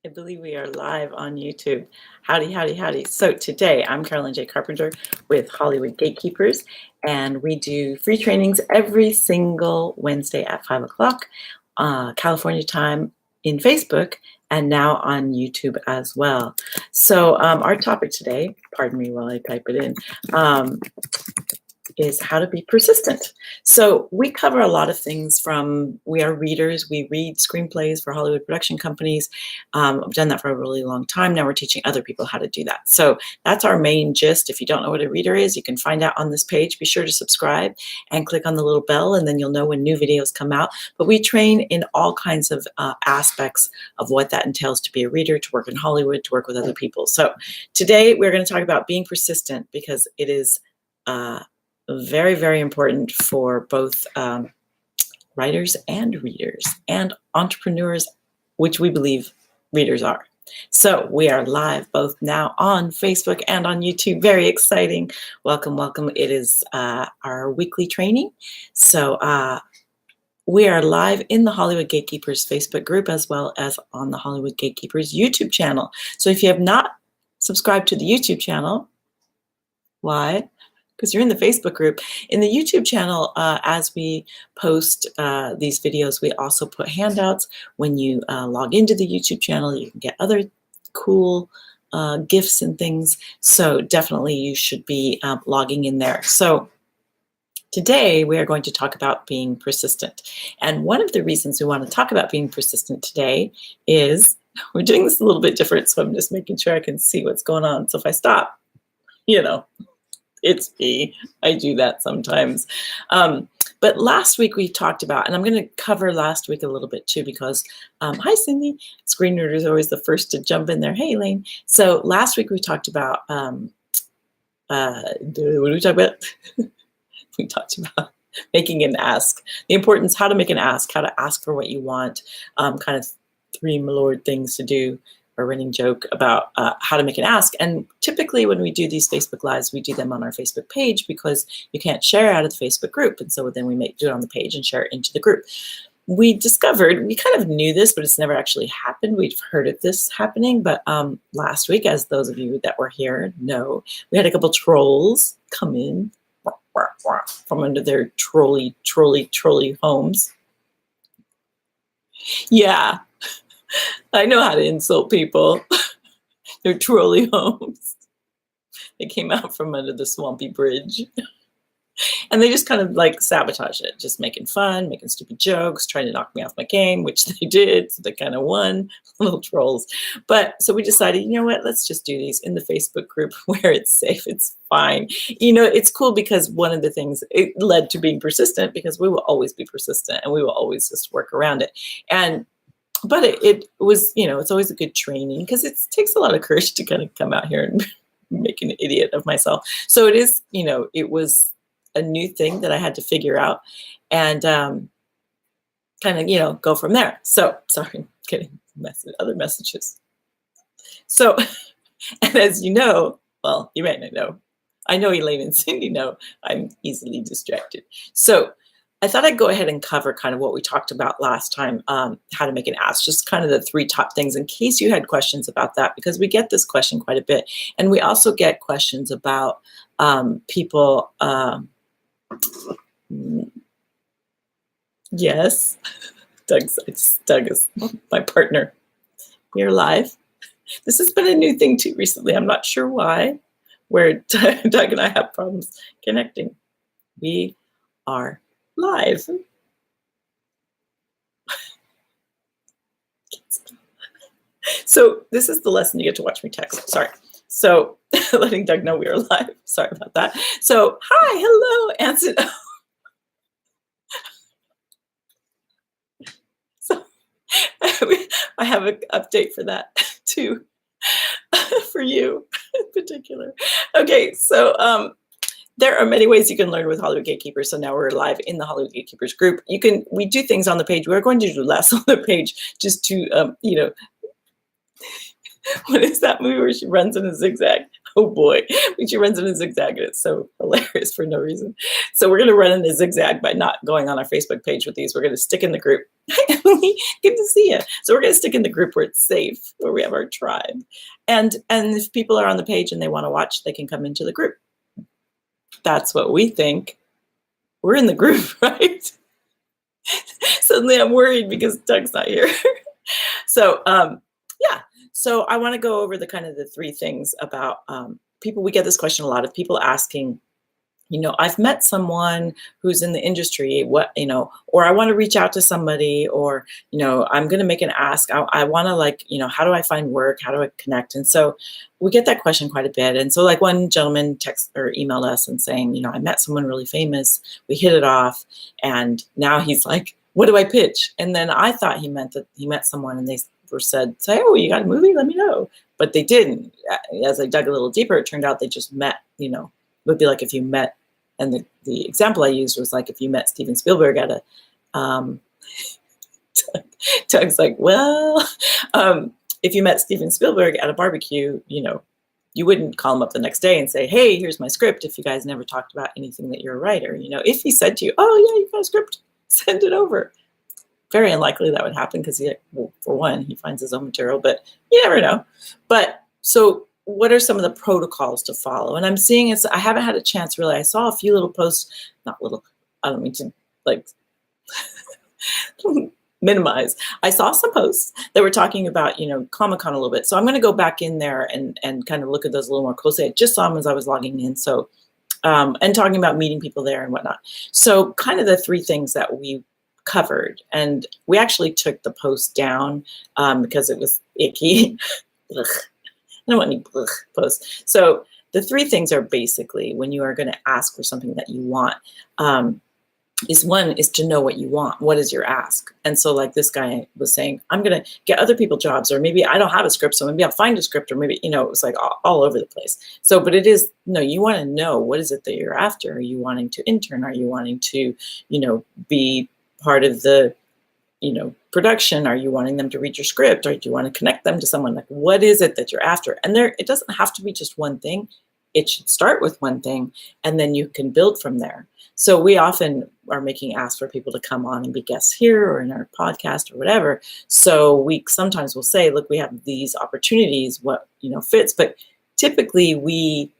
I believe we are live on YouTube. Howdy, howdy, howdy. So today I'm Carolyn J. Carpenter with Hollywood Gatekeepers, and we do free trainings every single Wednesday at 5 o'clock, California time in Facebook, and now on YouTube as well. So our topic today, pardon me while I type it in, is how to be persistent. So we cover a lot of things from, we are readers, we read screenplays for Hollywood production companies. I've done that for a really long time. Now we're teaching other people how to do that. So that's our main gist. If you don't know what a reader is, you can find out on this page. Be sure to subscribe and click on the little bell, and then you'll know when new videos come out. But we train in all kinds of aspects of what that entails to be a reader, to work in Hollywood, to work with other people. So today we're going to talk about being persistent, because it is very, very important for both writers and readers and entrepreneurs, which we believe readers are. So we are live both now on Facebook and on YouTube. Very exciting. Welcome, welcome. It is our weekly training. So we are live in the Hollywood Gatekeepers Facebook group, as well as on the Hollywood Gatekeepers YouTube channel. So if you have not subscribed to the YouTube channel, why? Because you're in the Facebook group. In the YouTube channel, as we post these videos, we also put handouts. When you log into the YouTube channel, you can get other cool gifts and things. So definitely you should be logging in there. So today we are going to talk about being persistent. And one of the reasons we want to talk about being persistent today is we're doing this a little bit different. So I'm just making sure I can see what's going on. So if I stop, you know, it's me. I do that sometimes. But last week we talked about, and I'm going to cover last week a little bit too, because, hi Cindy, Screenreader is always the first to jump in there. Hey Elaine. So last week we talked about, what did we talk about? We talked about making an ask, the importance, how to make an ask, how to ask for what you want, kind of 3 my lord things to do. A running joke about how to make an ask. And typically when we do these Facebook Lives, we do them on our Facebook page because you can't share out of the Facebook group. And so then we do it on the page and share it into the group. We discovered, we kind of knew this, but it's never actually happened. We've heard of this happening. But last week, as those of you that were here know, we had a couple trolls come in from under their trolley homes. Yeah. I know how to insult people. They're trolley homes. They came out from under the swampy bridge. And they just kind of like sabotage it, just making fun, making stupid jokes, trying to knock me off my game, which they did. So they kind of won, little trolls. But so we decided, you know what, let's just do these in the Facebook group where it's safe, it's fine. You know, it's cool because one of the things, it led to being persistent, because we will always be persistent and we will always just work around it. But it was, you know, it's always a good training, because it takes a lot of courage to kind of come out here and make an idiot of myself. So it is, you know, it was a new thing that I had to figure out and kind of, you know, go from there. So sorry, getting other messages. So, and as you know, well, you might not know, I know Elaine and Cindy know I'm easily distracted. So I thought I'd go ahead and cover kind of what we talked about last time, how to make an ask, just kind of the 3 top things in case you had questions about that, because we get this question quite a bit. And we also get questions about people. Yes, Doug is my partner. We are live. This has been a new thing too recently. I'm not sure why, where Doug and I have problems connecting. We are live. So this is the lesson. You get to watch me text. Sorry. So letting Doug know we are live. Sorry about that. So hi, hello, Anson. So I have an update for that too, for you in particular. Okay, so there are many ways you can learn with Hollywood Gatekeepers. So now we're live in the Hollywood Gatekeepers group. We do things on the page. We're going to do less on the page, just to, you know, what is that movie where she runs in a zigzag? Oh boy, she runs in a zigzag and it's so hilarious for no reason. So we're going to run in a zigzag by not going on our Facebook page with these. We're going to stick in the group. Hi, Emily. Good to see you. So we're going to stick in the group where it's safe, where we have our tribe. And if people are on the page and they want to watch, they can come into the group. That's what we think. We're in the group, right? Suddenly I'm worried because Doug's not here. So, yeah. So I want to go over the kind of the three things about people. We get this question a lot of people asking, I've met someone who's in the industry, or I want to reach out to somebody, or, I'm going to make an ask. I want to how do I find work? How do I connect? And so we get that question quite a bit. And so like one gentleman text or emailed us and saying, I met someone really famous. We hit it off. And now he's like, what do I pitch? And then I thought he meant that he met someone and they said, oh, you got a movie? Let me know. But they didn't. As I dug a little deeper, it turned out they just met, it would be like if you met, and the example I used was like if you met Steven Spielberg at a, Doug's like, well, if you met Steven Spielberg at a barbecue, you wouldn't call him up the next day and say, hey, here's my script, if you guys never talked about anything that you're a writer. If he said to you, oh yeah, you got a script, send it over. Very unlikely that would happen because for one, he finds his own material, but you never know. But so what are some of the protocols to follow? And I'm seeing I haven't had a chance really. I saw a few little posts, not little, I don't mean to minimize. I saw some posts that were talking about, Comic-Con a little bit. So I'm going to go back in there and kind of look at those a little more closely. I just saw them as I was logging in. So, and talking about meeting people there and whatnot. So kind of the three things that we covered, and we actually took the post down because it was icky. I don't want any posts. So the three things are basically when you are going to ask for something that you want, is to know what you want. What is your ask? And so like this guy was saying, I'm going to get other people jobs, or maybe I don't have a script, so maybe I'll find a script, or maybe, it was like all over the place. So, but it is, you want to know, what is it that you're after? Are you wanting to intern? Are you wanting to, be part of the, production? Are you wanting them to read your script, or do you want to connect them to someone? Like, what is it that you're after? And it doesn't have to be just one thing. It should start with one thing, and then you can build from there. So we often are making asks for people to come on and be guests here or in our podcast or whatever. So we sometimes will say, look, we have these opportunities, what, fits, but typically we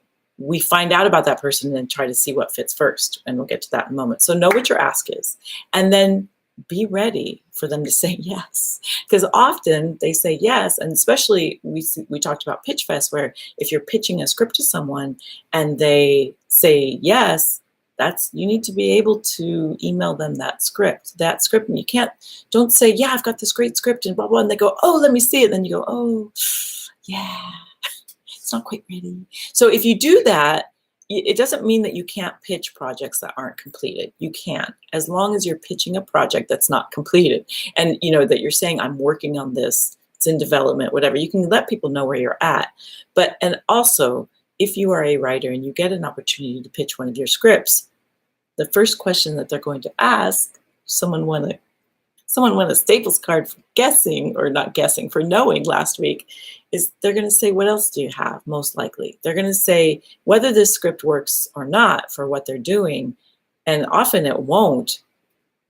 find out about that person and try to see what fits first. And we'll get to that in a moment. So know what your ask is, and then be ready for them to say yes, because often they say yes. And especially we talked about Pitch Fest, where if you're pitching a script to someone and they say yes, you need to be able to email them that script. And you don't say, yeah, I've got this great script and blah, blah. And they go, oh, let me see it. Then you go, oh, yeah, it's not quite ready. So if you do that, it doesn't mean that you can't pitch projects that aren't completed. You can, as long as you're pitching a project that's not completed, and that you're saying, I'm working on this, it's in development, whatever. You can let people know where you're at. And also, if you are a writer and you get an opportunity to pitch one of your scripts, the first question that they're going to ask, someone won a Staples card for guessing, or not guessing, for knowing last week, is they're going to say, what else do you have? Most likely. They're going to say whether this script works or not for what they're doing. And often it won't,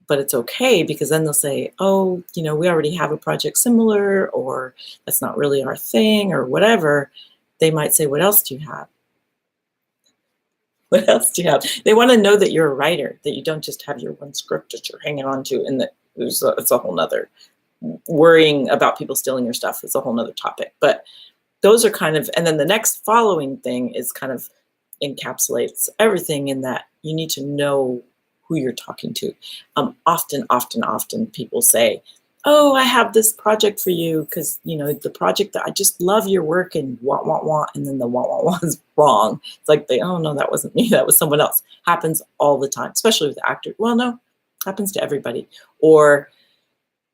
but it's okay, because then they'll say, oh, we already have a project similar, or that's not really our thing, or whatever. They might say, what else do you have? What else do you have? They want to know that you're a writer, that you don't just have your one script that you're hanging on to, and that it's a whole nother worrying about people stealing your stuff. It's a whole nother topic. But those are kind of, and then the next following thing is kind of encapsulates everything in that you need to know who you're talking to. Often people say, oh, I have this project for you because, the project that I just love your work and want, and then the want is wrong. It's like oh no, that wasn't me, that was someone else. Happens all the time, especially with actors. Well, no, happens to everybody. Or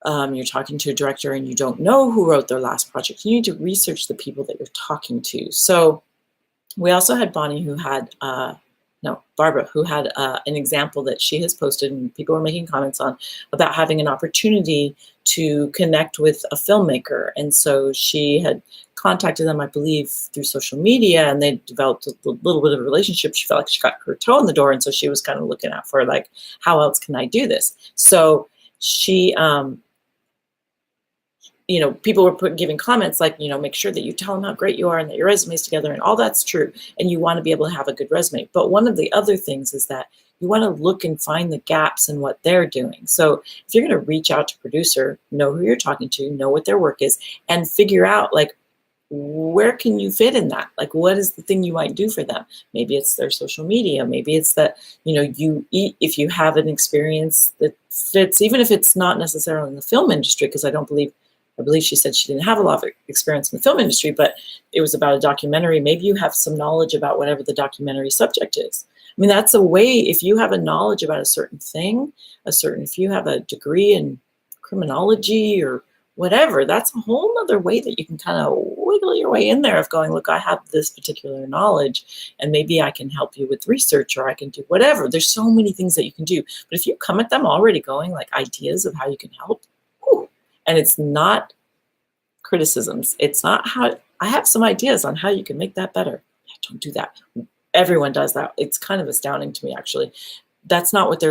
you're talking to a director and you don't know who wrote their last project. You need to research the people that you're talking to. So we also had Barbara, who had an example that she has posted and people were making comments on, about having an opportunity to connect with a filmmaker. And so she had contacted them, I believe, through social media, and they developed a little bit of a relationship. She felt like she got her toe in the door. And so she was kind of looking out for, like, how else can I do this? So she, you know, people were giving comments like, you know, make sure that you tell them how great you are and that your resume's together, and all that's true. And you want to be able to have a good resume. But one of the other things is that you want to look and find the gaps in what they're doing. So if you're going to reach out to a producer, know who you're talking to, know what their work is, and figure out, like, where can you fit in that? Like, what is the thing you might do for them? Maybe it's their social media. Maybe it's that, you know, if you have an experience that fits, even if it's not necessarily in the film industry, because I believe she said she didn't have a lot of experience in the film industry, but it was about a documentary. Maybe you have some knowledge about whatever the documentary subject is. I mean, that's a way, if you have a knowledge about a certain thing, if you have a degree in criminology or whatever, that's a whole other way that you can kind of wiggle your way in there of going, look, I have this particular knowledge, and maybe I can help you with research, or I can do whatever. There's so many things that you can do. But if you come at them already going, like, ideas of how you can help, whew, and it's not criticisms. It's not how, I have some ideas on how you can make that better. Don't do that. Everyone does that. It's kind of astounding to me, actually. That's not what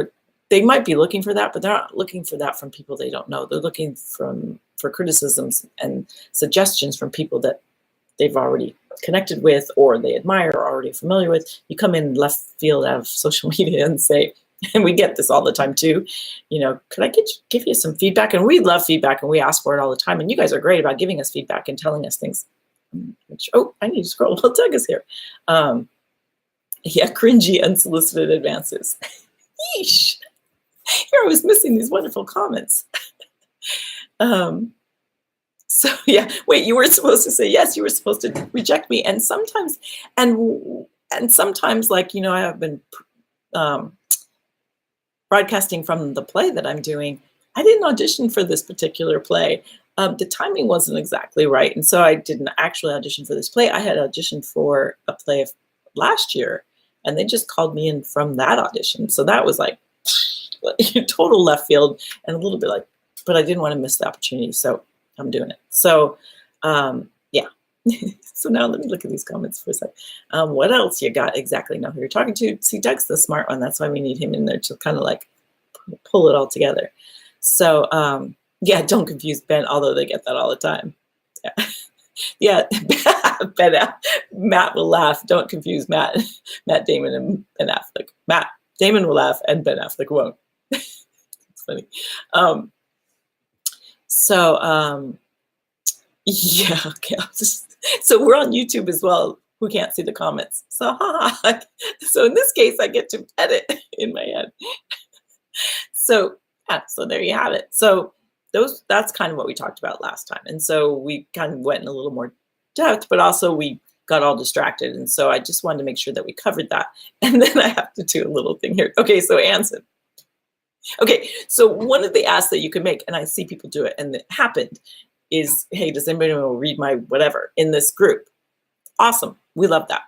they might be looking for that, but they're not looking for that from people they don't know. They're looking for criticisms and suggestions from people that they've already connected with, or they admire, or already familiar with. You come in left field out of social media and say, and we get this all the time too, you know, could I give you some feedback? And we love feedback, and we ask for it all the time. And you guys are great about giving us feedback and telling us things. I need to scroll while Doug is here. Yeah, cringy, unsolicited advances. Yeesh. Here I was missing these wonderful comments. So yeah, wait, you were supposed to say yes, you were supposed to reject me. And sometimes, like, you know, I have been broadcasting from the play that I'm doing. I didn't audition for this particular play. The timing wasn't exactly right. And so I didn't actually audition for this play. I had auditioned for a play of last year, and they just called me in from that audition. So that was like total left field, and a little bit like, but I didn't want to miss the opportunity. So I'm doing it. So yeah. So now let me look at these comments for a sec. What else you got? Exactly, know who you're talking to. See, Doug's the smart one. That's why we need him in there to kind of like pull it all together. So yeah, don't confuse Ben, although they get that all the time. Yeah, yeah. Matt will laugh. Don't confuse Matt Damon and Ben Affleck. Matt Damon will laugh and Ben Affleck won't. It's funny. Yeah, okay. So we're on YouTube as well. Who can't see the comments? So so in this case, I get to edit in my head. So yeah, so there you have it. So that's kind of what we talked about last time. And so we kind of went in a little more depth, but also we got all distracted. And so I just wanted to make sure that we covered that. And then I have to do a little thing here. Okay, so Anson. Okay, so one of the asks that you can make, and I see people do it, and it happened, is, hey, does anybody want to read my whatever in this group? Awesome. We love that.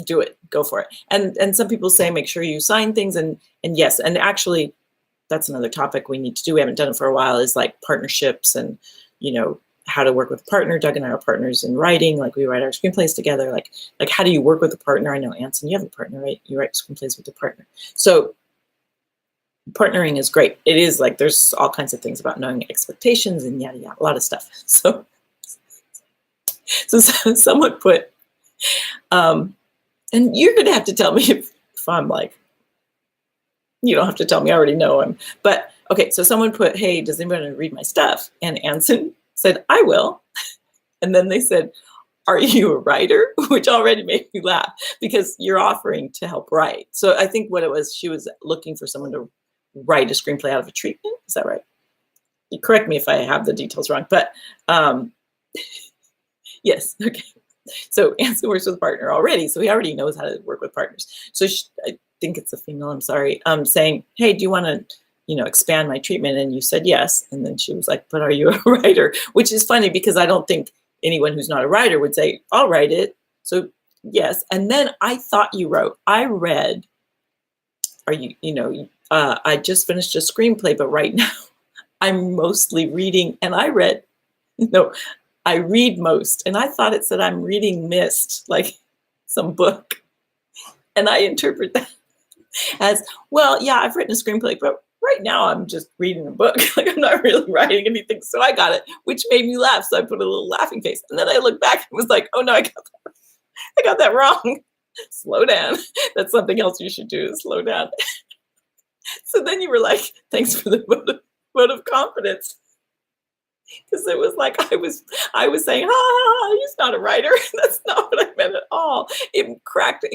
Do it. Go for it. And some people say, make sure you sign things. And yes, and actually, that's another topic we need to do. We haven't done it for a while, is like partnerships and, you know, how to work with a partner. Doug and I are partners in writing. Like, we write our screenplays together. Like how do you work with a partner? I know, Anson, you have a partner, right? You write screenplays with a partner. So partnering is great. It is like, there's all kinds of things about knowing expectations and yada, yada, a lot of stuff. So someone put, and you're going to have to tell me if I'm like, you don't have to tell me, I already know him. But okay, so someone put, hey, does anybody read my stuff? And Anson said, I will. And then they said, are you a writer? Which already made me laugh, because you're offering to help write. So I think what it was, she was looking for someone to write a screenplay out of a treatment. Is that right? You correct me if I have the details wrong, but yes, okay. So Anson works with a partner already, so he already knows how to work with partners. So I think it's a female, I'm sorry, saying, hey, do you want to, you know, expand my treatment? And you said yes. And then she was like, but are you a writer? Which is funny, because I don't think anyone who's not a writer would say, I'll write it. So yes. And then I thought you wrote, I read, are you, you know, I just finished a screenplay, but right now I'm mostly reading, and I read, no, I read most, and I thought it said I'm reading Mist, like some book. And I interpret that as, well, yeah, I've written a screenplay, but right now I'm just reading a book. Like I'm not really writing anything. So I got it, which made me laugh. So I put a little laughing face. And then I looked back and was like, oh no, I got that wrong. Slow down. That's something else you should do, is slow down. So then you were like, thanks for the vote of confidence. Because it was like I was saying, he's not a writer. That's not what I meant at all. It cracked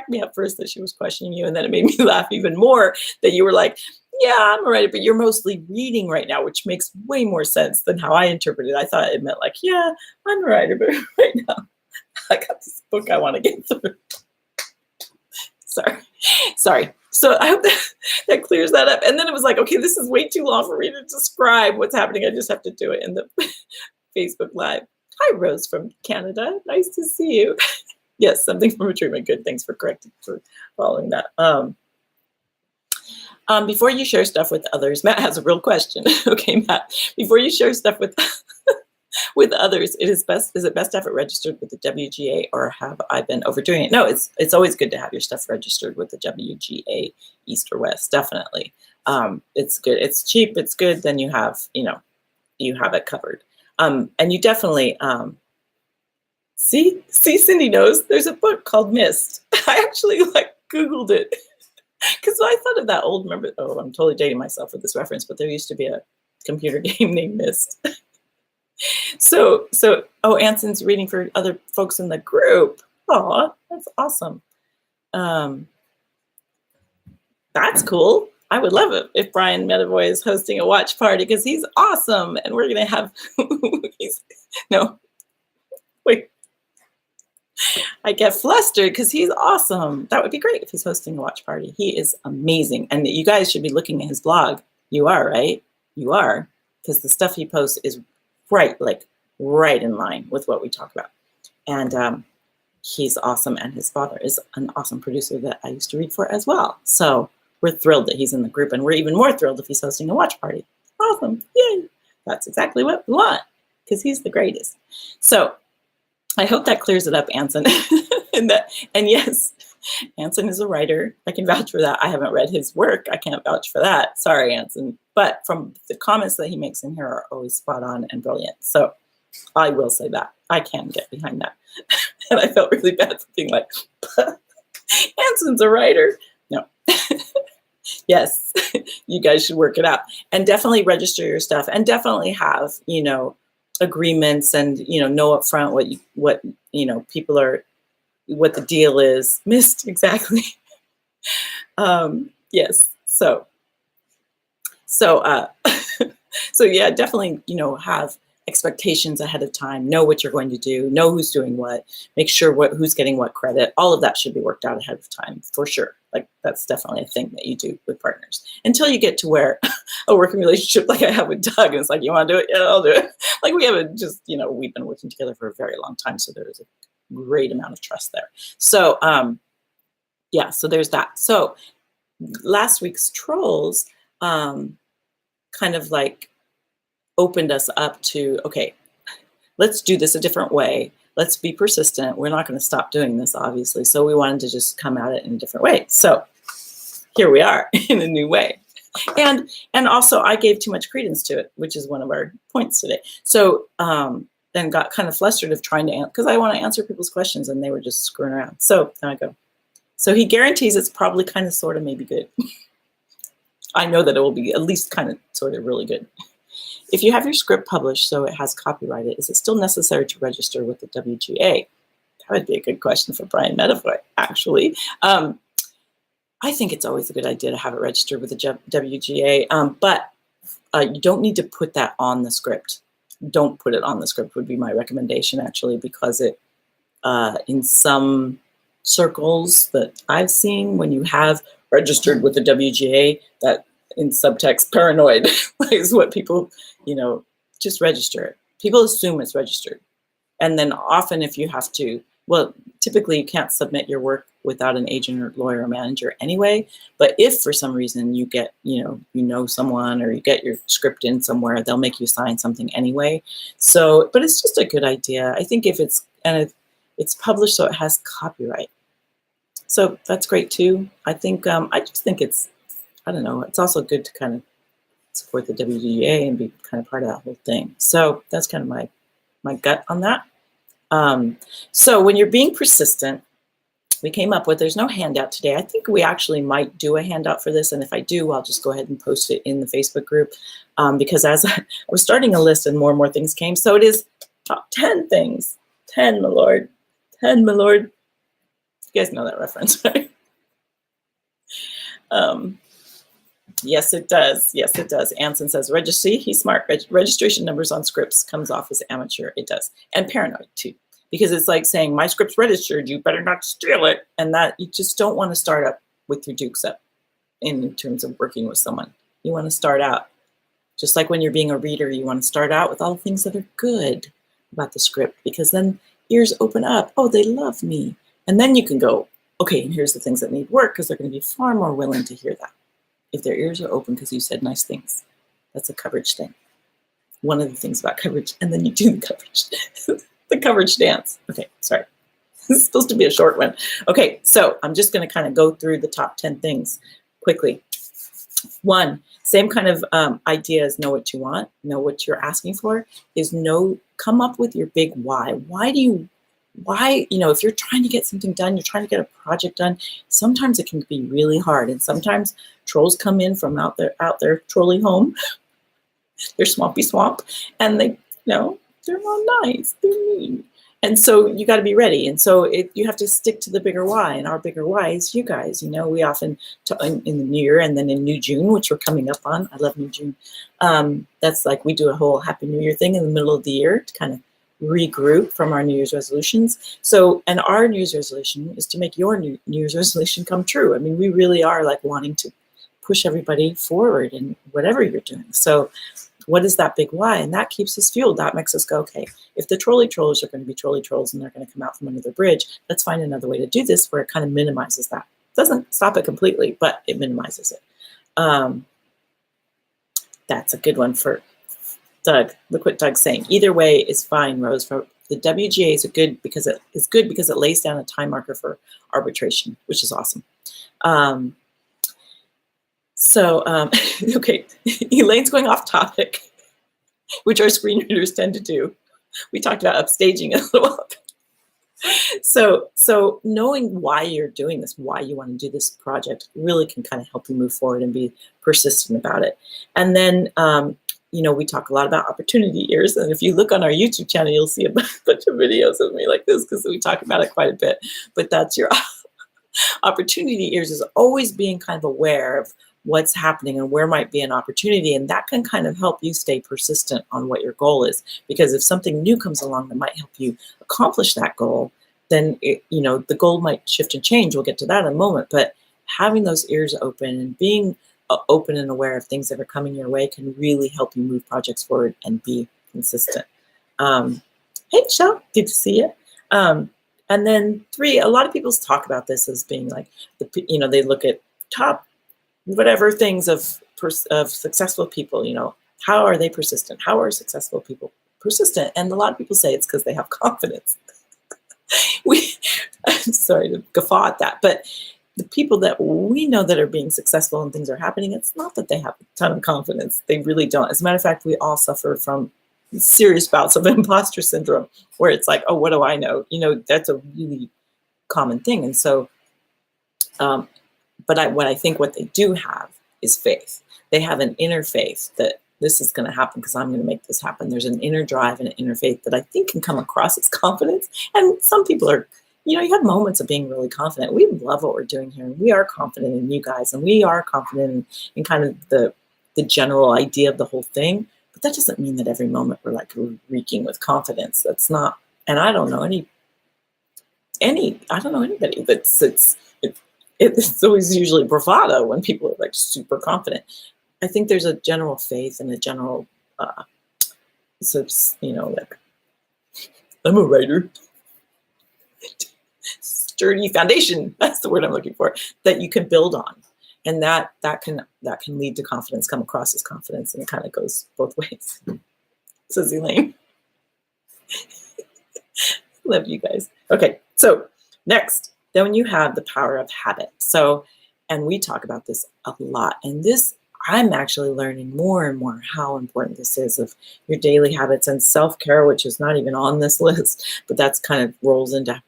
me up first that she was questioning you, and then it made me laugh even more that you were like, yeah, I'm a writer, but you're mostly reading right now, which makes way more sense than how I interpreted it. I thought it meant like, yeah, I'm a writer, but right now I got this book I want to get through. Sorry. So I hope that clears that up. And then it was like, okay, this is way too long for me to describe what's happening. I just have to do it in the Facebook Live. Hi, Rose from Canada. Nice to see you. Yes, something from a treatment. Good. Thanks for following that. Before you share stuff with others, Matt has a real question. Okay, Matt, before you share stuff with others, is it best to have it registered with the WGA, or have I been overdoing it? No, it's always good to have your stuff registered with the WGA, East or West, definitely. It's good. It's cheap. It's good. Then you have it covered. And you definitely, see, Cindy knows there's a book called Mist. I actually Googled it because I thought of that old, remember, oh, I'm totally dating myself with this reference, but there used to be a computer game named Mist. So, Anson's reading for other folks in the group. Oh, that's awesome. That's cool. I would love it if Brian Medavoy is hosting a watch party, because he's awesome. And we're going to have, I get flustered because he's awesome. That would be great if he's hosting a watch party. He is amazing. And you guys should be looking at his blog. You are, right? You are, because the stuff he posts is right in line with what we talk about. And he's awesome, and his father is an awesome producer that I used to read for as well. So we're thrilled that he's in the group, and we're even more thrilled if he's hosting a watch party. Awesome. Yay. That's exactly what we want, because he's the greatest. So I hope that clears it up, Anson. and yes, Anson is a writer. I can vouch for that. I haven't read his work. I can't vouch for that. Sorry, Anson. But from the comments that he makes in here are always spot on and brilliant. So I will say that. I can get behind that. And I felt really bad for being like, Anson's a writer. No. Yes, you guys should work it out. And definitely register your stuff, and definitely have, agreements, and, know up front what people are, what the deal is. Missed, exactly. Yes. So yeah, definitely, have expectations ahead of time, know what you're going to do, know who's doing what, make sure who's getting what credit. All of that should be worked out ahead of time, for sure. That's definitely a thing that you do with partners, until you get to where a working relationship like I have with Doug, and it's like, you want to do it? Yeah, I'll do it. We haven't just, we've been working together for a very long time. So there is a great amount of trust there. So, yeah, so there's that. So last week's trolls, kind of opened us up to, okay, let's do this a different way. Let's be persistent. We're not going to stop doing this, obviously. So we wanted to just come at it in a different way. So here we are in a new way. And also I gave too much credence to it, which is one of our points today. So then got kind of flustered of trying to, because I want to answer people's questions, and they were just screwing around. So there I go. So he guarantees it's probably kind of, sort of, maybe good. I know that it will be at least kind of, sort of, really good. If you have your script published so it has copyrighted, is it still necessary to register with the WGA? That would be a good question for Brian Medavoy, actually. I think it's always a good idea to have it registered with the WGA, but you don't need to put that on the script. Don't put it on the script would be my recommendation, actually, because it, in some circles that I've seen, when you have registered with the WGA, that in subtext, paranoid is what people, just register it. People assume it's registered. And then often if you have to, well, typically you can't submit your work without an agent or lawyer or manager anyway. But if for some reason you get, you know someone, or you get your script in somewhere, they'll make you sign something anyway. So, but it's just a good idea. I think if it's published, so it has copyright. So that's great too. I think, I just think I don't know, it's also good to kind of support the WGA and be kind of part of that whole thing. So that's kind of my gut on that. So when you're being persistent, we came up with, there's no handout today. I think we actually might do a handout for this. And if I do, I'll just go ahead and post it in the Facebook group. Because as I was starting a list and more things came. So it is top 10 things. 10, my lord. 10, my lord. You guys know that reference, right? Yes, it does. Yes, it does. Anson says, registry, he's smart. Registration numbers on scripts comes off as amateur. It does. And paranoid too. Because it's like saying, my script's registered, you better not steal it. And that you just don't want to start up with your dukes up in terms of working with someone. You want to start out, just like when you're being a reader, you want to start out with all the things that are good about the script, because then ears open up. Oh, they love me. And then you can go, okay, and here's the things that need work, because they're going to be far more willing to hear that if their ears are open because you said nice things. That's a coverage thing. One of the things about coverage, and then you do the coverage. The coverage dance. Okay, sorry. This is supposed to be a short one. Okay, so I'm just going to kind of go through the top 10 things quickly. 1, same kind of idea as know what you want, know what you're asking for, is come up with your big why. Why, if you're trying to get something done, you're trying to get a project done, sometimes it can be really hard. And sometimes trolls come in from out there trolling home, their swampy swamp, and they, they're not nice, they're mean. And so you got to be ready. And so you have to stick to the bigger why. And our bigger why is you guys. We often, in the new year and then in New June, which we're coming up on, I love New June. That's like we do a whole Happy New Year thing in the middle of the year to kind of regroup from our New Year's resolutions. So, and our New Year's resolution is to make your New Year's resolution come true. I mean, we really are like wanting to push everybody forward in whatever you're doing. So what is that big why? And that keeps us fueled. That makes us go, okay, if the trolley trolls are going to be trolley trolls and they're going to come out from under the bridge, let's find another way to do this where it kind of minimizes that. It doesn't stop it completely, but it minimizes it. That's a good one for Doug. Look what Doug's saying. Either way is fine, Rose. For the WGA is good because it lays down a time marker for arbitration, which is awesome. Okay, Elaine's going off topic, which our screenreaders tend to do. We talked about upstaging a little. So knowing why you're doing this, why you want to do this project, really can kind of help you move forward and be persistent about it. And then, we talk a lot about opportunity ears. And if you look on our YouTube channel, you'll see a bunch of videos of me like this because we talk about it quite a bit. But that's your opportunity ears, is always being kind of aware of what's happening and where might be an opportunity. And that can kind of help you stay persistent on what your goal is. Because if something new comes along that might help you accomplish that goal, then the goal might shift and change. We'll get to that in a moment. But having those ears open and being open and aware of things that are coming your way can really help you move projects forward and be consistent. Hey, Michelle, good to see you. And then 3, a lot of people talk about this as being like, they look at top whatever things of successful people, how are they persistent? How are successful people persistent? And a lot of people say it's because they have confidence. I'm sorry to guffaw at that, but the people that we know that are being successful and things are happening, it's not that they have a ton of confidence. They really don't. As a matter of fact, we all suffer from serious bouts of imposter syndrome where it's like, oh, what do I know? That's a really common thing. And so, what I think what they do have is faith. They have an inner faith that this is going to happen because I'm going to make this happen. There's an inner drive and an inner faith that I think can come across as confidence. And some people are, you have moments of being really confident. We love what we're doing here. And we are confident in you guys. And we are confident in kind of the general idea of the whole thing. But that doesn't mean that every moment we're reeking with confidence. That's not, and I don't know anybody that's, it's always usually bravado when people are super confident. I think there's a general faith and a general, I'm a writer. sturdy foundation. That's the word I'm looking for, that you can build on. And that can lead to confidence, come across as confidence, and it kind of goes both ways. Says Elaine. Love you guys. Okay, so next, then you have the power of habit. So, and we talk about this a lot. And this, I'm actually learning more and more how important this is, of your daily habits and self-care, which is not even on this list, but that's kind of rolls into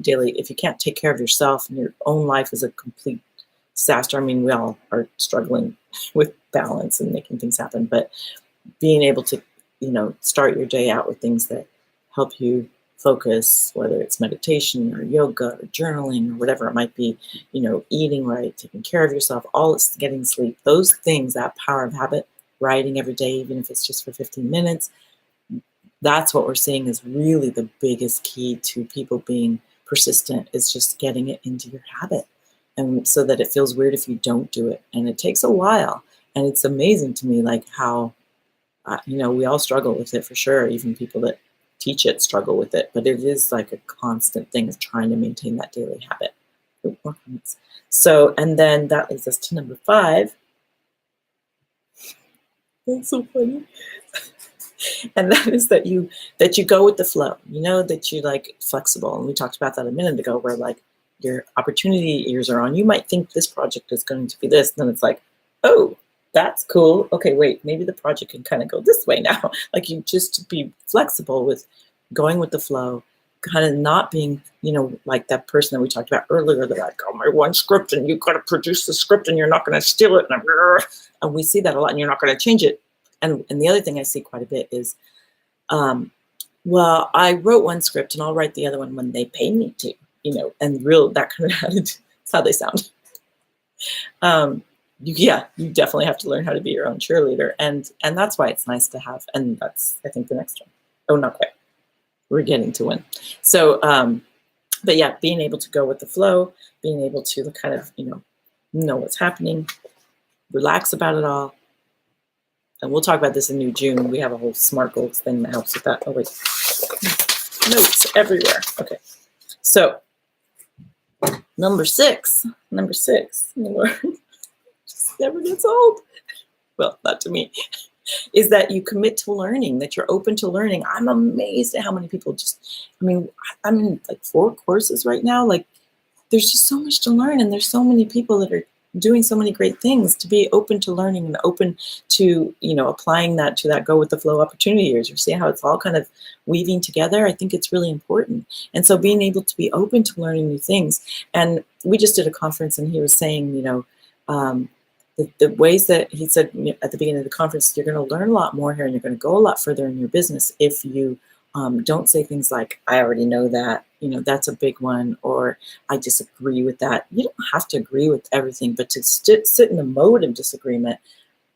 daily. If you can't take care of yourself and your own life is a complete disaster. I mean, we all are struggling with balance and making things happen, but being able to, start your day out with things that help you focus, whether it's meditation or yoga or journaling or whatever it might be, eating right, taking care of yourself, all it's getting sleep, those things, that power of habit, writing every day, even if it's just for 15 minutes, that's what we're seeing is really the biggest key to people being persistent, is just getting it into your habit. And so that it feels weird if you don't do it. And it takes a while. And it's amazing to me, like how, we all struggle with it for sure. Even people that teach it struggle with it, but it is like a constant thing of trying to maintain that daily habit. So, and then that leads us to number 5. That's so funny. And that is that you go with the flow, that you like flexible. And we talked about that a minute ago, where like your opportunity ears are on. You might think this project is going to be this, and then it's like, oh, that's cool. Okay, wait, maybe the project can kind of go this way now. Like, you just be flexible with going with the flow, kind of not being, like that person that we talked about earlier, that I got my one script and you got to produce the script and you're not going to steal it. And we see that a lot, and you're not going to change it. And the other thing I see quite a bit is, well, I wrote one script and I'll write the other one when they pay me to, and that kind of attitude. That's how they sound. You definitely have to learn how to be your own cheerleader. And that's why it's nice to have, and that's, I think, the next one. Oh, not quite. We're getting to one. So, but yeah, being able to go with the flow, being able to kind of, know what's happening, relax about it all. And we'll talk about this in New June. We have a whole SMART goals thing that helps with that. Oh, wait. Notes everywhere. Okay. So, number 6. Just never gets old. Well, not to me. Is that you commit to learning, that you're open to learning. I'm amazed at how many people I'm in like 4 courses right now. Like, there's just so much to learn, and there's so many people that are doing so many great things. To be open to learning and open to, applying that to that go with the flow opportunity years. You see how it's all kind of weaving together. I think it's really important. And so being able to be open to learning new things. And we just did a conference, and he was saying, the ways that he said at the beginning of the conference, you're going to learn a lot more here, and you're going to go a lot further in your business if you don't say things like, I already know that, that's a big one, or I disagree with that. You don't have to agree with everything, but to sit in the mode of disagreement,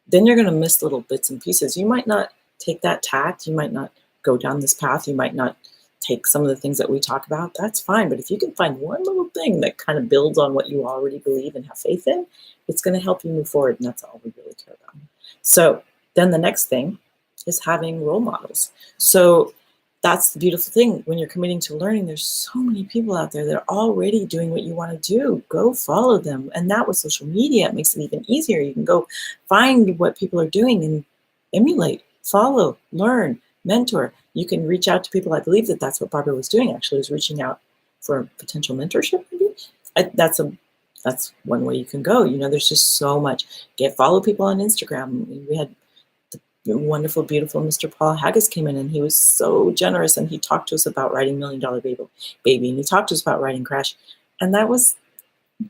then you're going to miss little bits and pieces. You might not take that tact. You might not go down this path. You might not take some of the things that we talk about. That's fine. But if you can find one little thing that kind of builds on what you already believe and have faith in, it's going to help you move forward. And that's all we really care about. So then the next thing is having role models. So that's the beautiful thing. When you're committing to learning, there's so many people out there that are already doing what you want to do. Go follow them. And that with social media, it makes it even easier. You can go find what people are doing and emulate, follow, learn, mentor. You can reach out to people. I believe that that's what Barbara was doing, actually, was reaching out for potential mentorship. Maybe that's one way you can go. There's just so much. Follow people on Instagram. We had the wonderful, beautiful Mr. Paul Haggis came in, and he was so generous, and he talked to us about writing $1 Million Baby, and he talked to us about writing Crash, and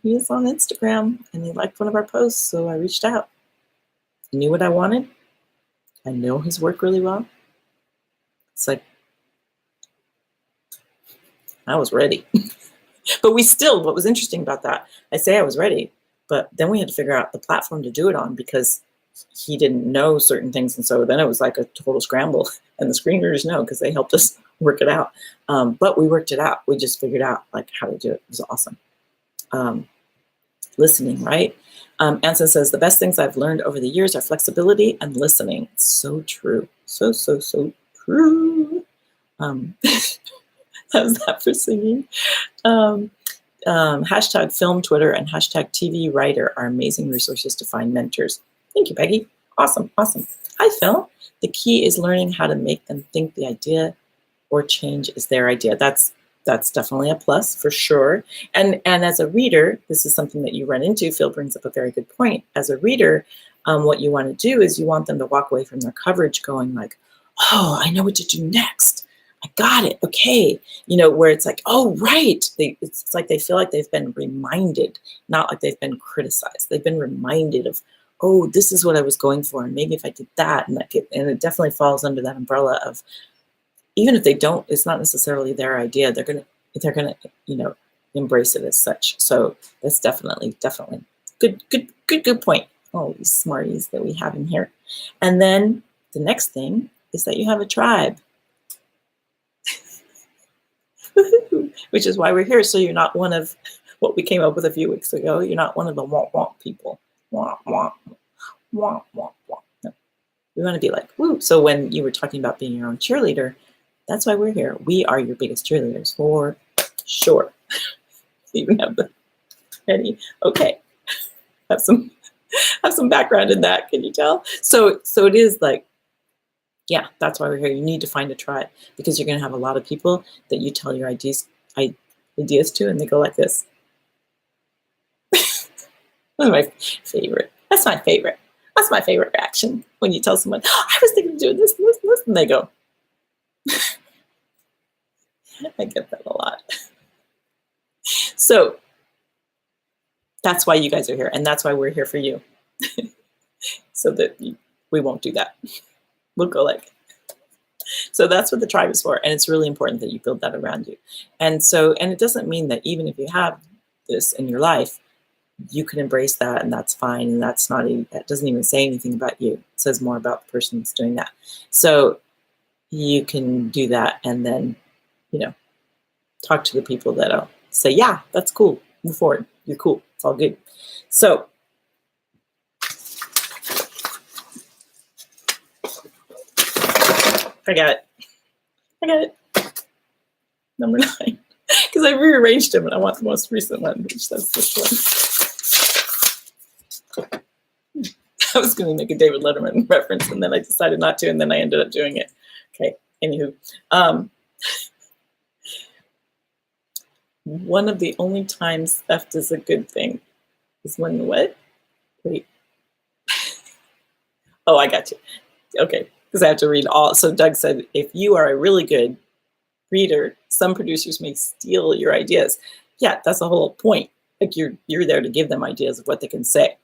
he is on Instagram, and he liked one of our posts, so I reached out. I knew what I wanted. I know his work really well. It's like, I was ready. But what was interesting about that, I say I was ready, but then we had to figure out the platform to do it on, because he didn't know certain things. And so then it was like a total scramble, and the screenreaders know, because they helped us work it out. But we worked it out. We just figured out like how to do it. It was awesome. Listening, right? Anson says, the best things I've learned over the years are flexibility and listening. It's so true. So true. How's that for singing? Hashtag film Twitter and hashtag TV writer are amazing resources to find mentors. Thank you, Peggy. Awesome, awesome. Hi, Phil. The key is learning how to make them think the idea or change is their idea. That's definitely a plus for sure. And as a reader, this is something that you run into. Phil brings up a very good point. As a reader, what you want to do is you want them to walk away from their coverage going like, oh, I know what to do next. I got it. Okay. You know, where it's like, oh, right. It's like they feel like they've been reminded, not like they've been criticized. They've been reminded of, oh, this is what I was going for. And maybe if I did that, and it definitely falls under that umbrella of, even if they don't, it's not necessarily their idea. They're gonna, you know, embrace it as such. So that's definitely good point. All these smarties that we have in here. And then the next thing is that you have a tribe, which is why we're here. So you're not one of what we came up with a few weeks ago. You're not one of the womp people. Womp womp womp womp womp. No. We want to be like, woo. So when you were talking about being your own cheerleader, that's why we're here. We are your biggest cheerleaders for sure. Even have the ready. Okay. Have some background in that. Can you tell? So it is like, yeah, that's why we're here. You need to find a tribe because you're going to have a lot of people that you tell your ideas to, and they go like this. That's my favorite. That's my favorite. That's my favorite reaction when you tell someone, oh, I was thinking of doing this, and they go. I get that a lot. So that's why you guys are here, and that's why we're here for you, so that we won't do that. We'll go like. So that's what the tribe is for, and it's really important that you build that around you. And it doesn't mean that even if you have this in your life, you can embrace that, and that's fine, and that doesn't even say anything about you. It says more about the person that's doing that. So you can do that, and then, you know, talk to the people that'll say, yeah, that's cool, move forward, you're cool, it's all good. So I got it. Number 9, because I rearranged them and I want the most recent one, which says this one. I was going to make a David Letterman reference, and then I decided not to, and then I ended up doing it. Okay, anywho. One of the only times theft is a good thing is when what? Wait. Oh, I got you. Okay, because I have to read all. So Doug said, if you are a really good reader, some producers may steal your ideas. Yeah, that's the whole point. Like you're there to give them ideas of what they can say.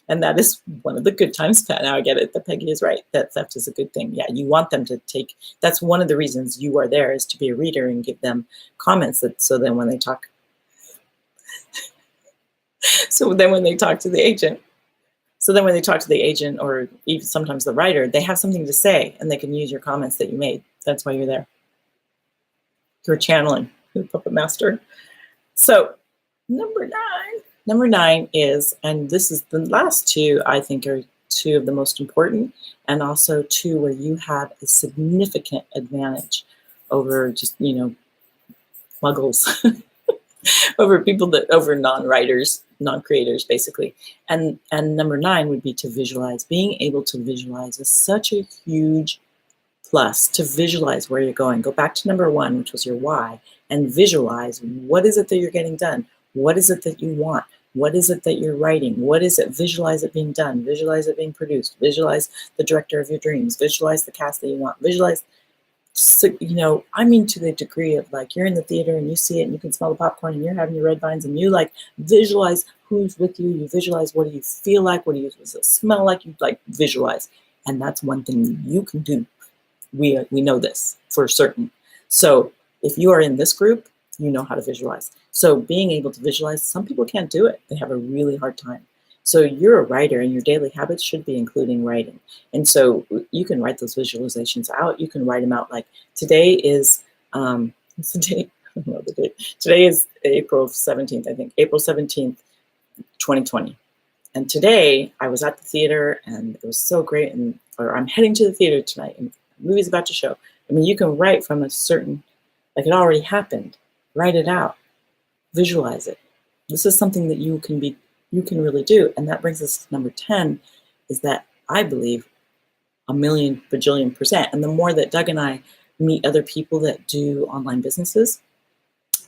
And that is one of the good times. Now I get it, that Peggy is right, that theft is a good thing. Yeah, you want them to take, that's one of the reasons you are there, is to be a reader and give them comments so then when they talk, to the agent, or even sometimes the writer, they have something to say and they can use your comments that you made. That's why you're there. You're channeling the puppet master. So number 9 is, and this is the last two, I think are two of the most important, and also two where you have a significant advantage over just, you know, muggles, over non-writers, non-creators, basically. And number 9 would be to visualize. Being able to visualize is such a huge plus, to visualize where you're going. Go back to number 1, which was your why, and visualize what is it that you're getting done. What is it that you want? What is it that you're writing? What is it? Visualize it being done. Visualize it being produced. Visualize the director of your dreams. Visualize the cast that you want. Visualize, you know, I mean, to the degree of like you're in the theater and you see it and you can smell the popcorn and you're having your red vines and you like visualize who's with you. You visualize what do you feel like? What does it smell like? You like visualize. And that's one thing you can do. We know this for certain. So if you are in this group, you know how to visualize. So being able to visualize, some people can't do it. They have a really hard time. So you're a writer, and your daily habits should be including writing. And so you can write those visualizations out. You can write them out like today is, what's the date? I don't know the date. Today is April 17th, I think. April 17th, 2020. And today I was at the theater and it was so great. Or I'm heading to the theater tonight and the movie's about to show. I mean, you can write from a certain, like it already happened. Write it out. Visualize it. This is something that you can really do. And that brings us to number 10, is that I believe a million bajillion percent. And the more that Doug and I meet other people that do online businesses,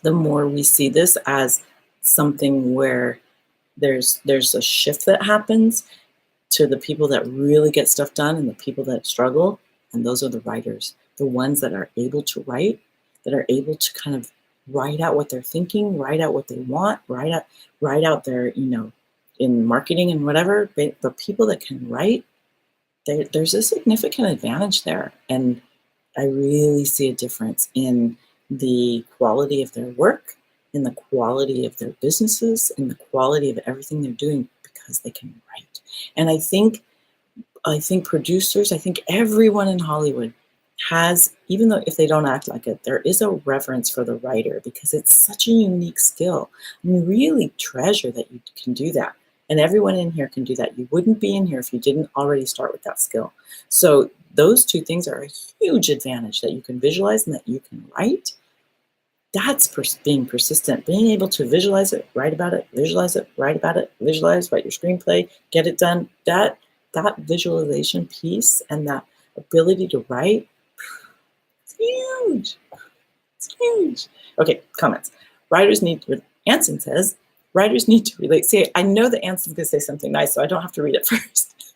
the more we see this as something where there's a shift that happens to the people that really get stuff done and the people that struggle. And those are the writers, the ones that are able to write, that are able to kind of write out what they're thinking, write out what they want, write out their, in marketing and whatever. The people that can write, there's a significant advantage there. And I really see a difference in the quality of their work, in the quality of their businesses, in the quality of everything they're doing, because they can write. And I think producers, I think everyone in Hollywood has, even though if they don't act like it, there is a reverence for the writer, because it's such a unique skill. I mean, really treasure that you can do that. And everyone in here can do that. You wouldn't be in here if you didn't already start with that skill. So those two things are a huge advantage, that you can visualize and that you can write. That's being persistent, being able to visualize it, write about it, visualize it, write about it, visualize, write your screenplay, get it done. That visualization piece and that ability to write, it's huge. It's huge. Okay, comments. Anson says, writers need to relate. See, I know that Anson's going to say something nice, so I don't have to read it first.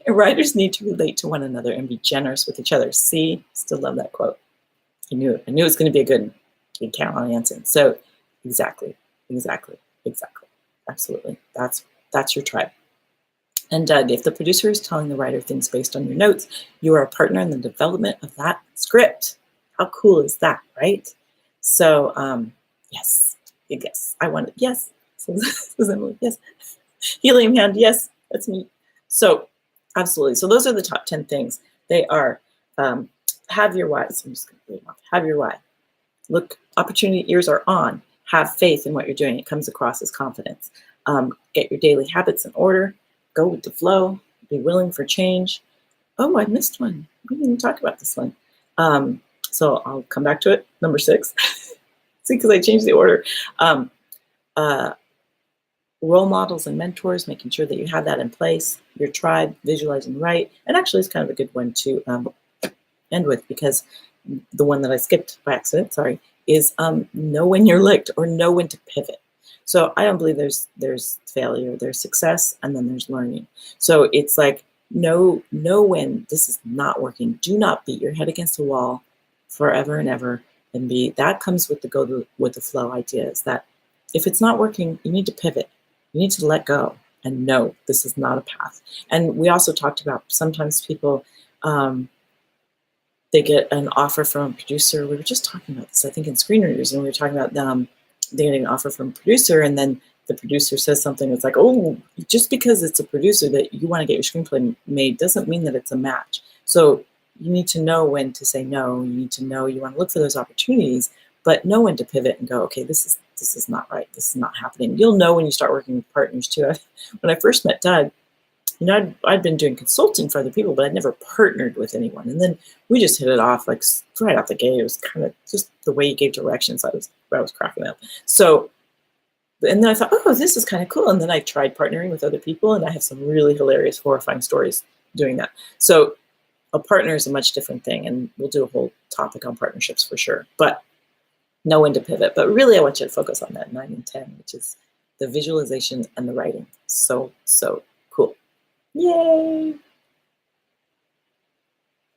Writers need to relate to one another and be generous with each other. See, still love that quote. I knew it was going to be a good count on Anson. So exactly. Absolutely. That's your tribe. And Doug, if the producer is telling the writer things based on your notes, you are a partner in the development of that script. How cool is that, right? So yes, I want it. Yes. So Emily, yes. Helium hand, yes, that's me. So absolutely. So those are the top 10 things. They are have your why. So I'm just going to read them off. Have your why. Look, opportunity ears are on. Have faith in what you're doing. It comes across as confidence. Get your daily habits in order. Go with the flow. Be willing for change. Oh, I missed one. We didn't talk about this one. So I'll come back to it. Number 6. See, because I changed the order. Role models and mentors, making sure that you have that in place. Your tribe, visualize and write. And actually, it's kind of a good one to end with, because the one that I skipped by accident, is know when you're licked, or know when to pivot. So I don't believe there's failure, there's success, and then there's learning. So it's like, know when this is not working. Do not beat your head against the wall forever and ever. And that comes with the go with the flow idea, is that if it's not working, you need to pivot. You need to let go and know this is not a path. And we also talked about sometimes people, they get an offer from a producer. We were just talking about this, I think, in Screenreaders, and we were talking about they getting an offer from a producer, and then the producer says something that's like, oh, just because it's a producer that you want to get your screenplay made doesn't mean that it's a match. So you need to know when to say no. You need to know you want to look for those opportunities, but know when to pivot and go, okay, this is not right. This is not happening. You'll know when you start working with partners too. When I first met Doug, I'd been doing consulting for other people, but I'd never partnered with anyone. And then we just hit it off like right out the gate. It was kind of just the way he gave directions. I was cracking up. So, and then I thought, oh, this is kind of cool. And then I tried partnering with other people, and I have some really hilarious, horrifying stories doing that. So a partner is a much different thing, and we'll do a whole topic on partnerships for sure. But know when to pivot. But really, I want you to focus on that 9 and 10, which is the visualization and the writing. So cool. Yay!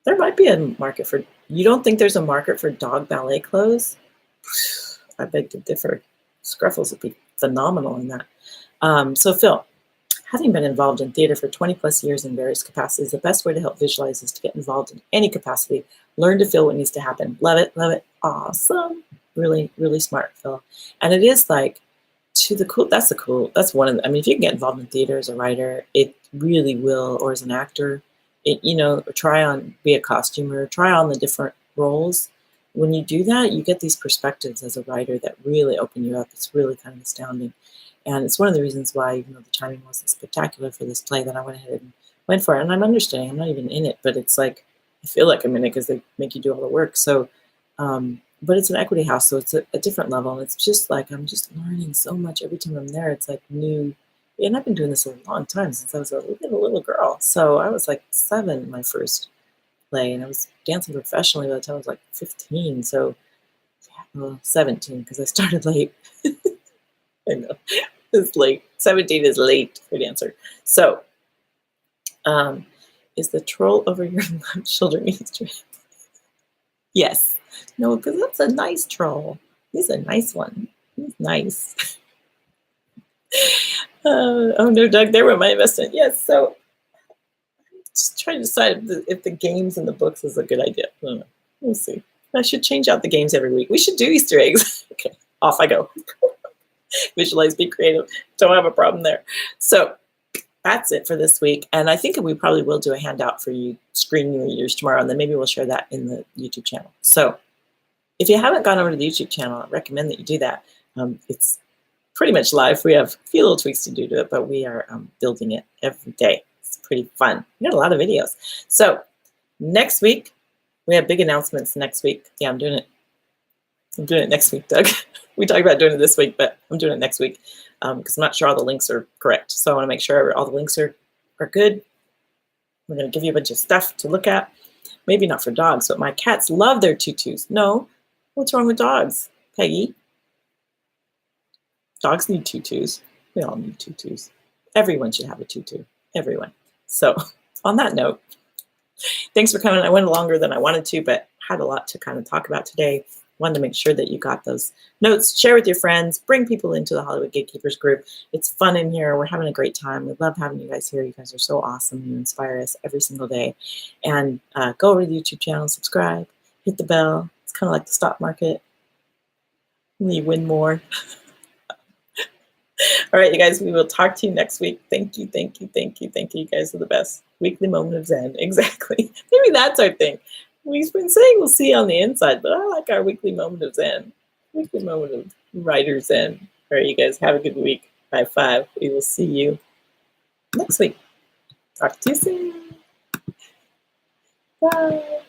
There might be a market for, you don't think there's a market for dog ballet clothes? I beg to differ. Scruffles would be phenomenal in that. So Phil, having been involved in theater for 20 plus years in various capacities, the best way to help visualize is to get involved in any capacity. Learn to feel what needs to happen. Love it, love it. Awesome. Really, really smart, Phil. And it is like, that's one of the, I mean, if you can get involved in theater as a writer, it really will, or as an actor, be a costumer, try on the different roles. When you do that, you get these perspectives as a writer that really open you up. It's really kind of astounding. And it's one of the reasons why, even though the timing wasn't spectacular for this play, that I went ahead and went for it. And I'm not even in it, but it's like, I feel like I'm in it because they make you do all the work. So but it's an equity house, so it's a different level. And it's just like, I'm just learning so much every time I'm there. It's like new. And I've been doing this a long time, since I was a little girl. So I was like 7 my first play, and I was dancing professionally by the time I was like 15. So, yeah, well, 17, because I started late. I know, it's late. 17 is late for a dancer. So, is the troll over your left shoulder Easter egg? Yes. No, because that's a nice troll. He's a nice one. He's nice. Oh no, Doug, there went my investment. Yes, so just trying to decide if the games and the books is a good idea. I don't know. We'll see. I should change out the games every week. We should do Easter eggs. Okay, off I go. Visualize, be creative. Don't have a problem there. So that's it for this week. And I think we probably will do a handout for you screen readers tomorrow, and then maybe we'll share that in the YouTube channel. So if you haven't gone over to the YouTube channel, I recommend that you do that. It's pretty much live. We have a few little tweaks to do to it, but we are building it every day. It's pretty fun. We got a lot of videos. So next week, we have big announcements next week. Yeah, I'm doing it. I'm doing it next week, Doug. We talked about doing it this week, but I'm doing it next week because I'm not sure all the links are correct. So I want to make sure all the links are good. We're going to give you a bunch of stuff to look at. Maybe not for dogs, but my cats love their tutus. No, what's wrong with dogs, Peggy? Dogs need tutus. We all need tutus. Everyone should have a tutu. Everyone. So on that note, thanks for coming. I went longer than I wanted to, but had a lot to kind of talk about today. Wanted to make sure that you got those notes. Share with your friends. Bring people into the Hollywood Gatekeepers group. It's fun in here. We're having a great time. We love having you guys here. You guys are so awesome. You inspire us every single day. And go over to the YouTube channel, subscribe, hit the bell. It's kind of like the stock market. You win more. All right, you guys, we will talk to you next week. Thank you, thank you, thank you, thank you. You guys are the best. Weekly moment of Zen. Exactly. Maybe that's our thing. We've been saying we'll see you on the inside, but I like our weekly moment of Zen. Weekly moment of writer Zen. All right, you guys, have a good week. High five. We will see you next week. Talk to you soon. Bye.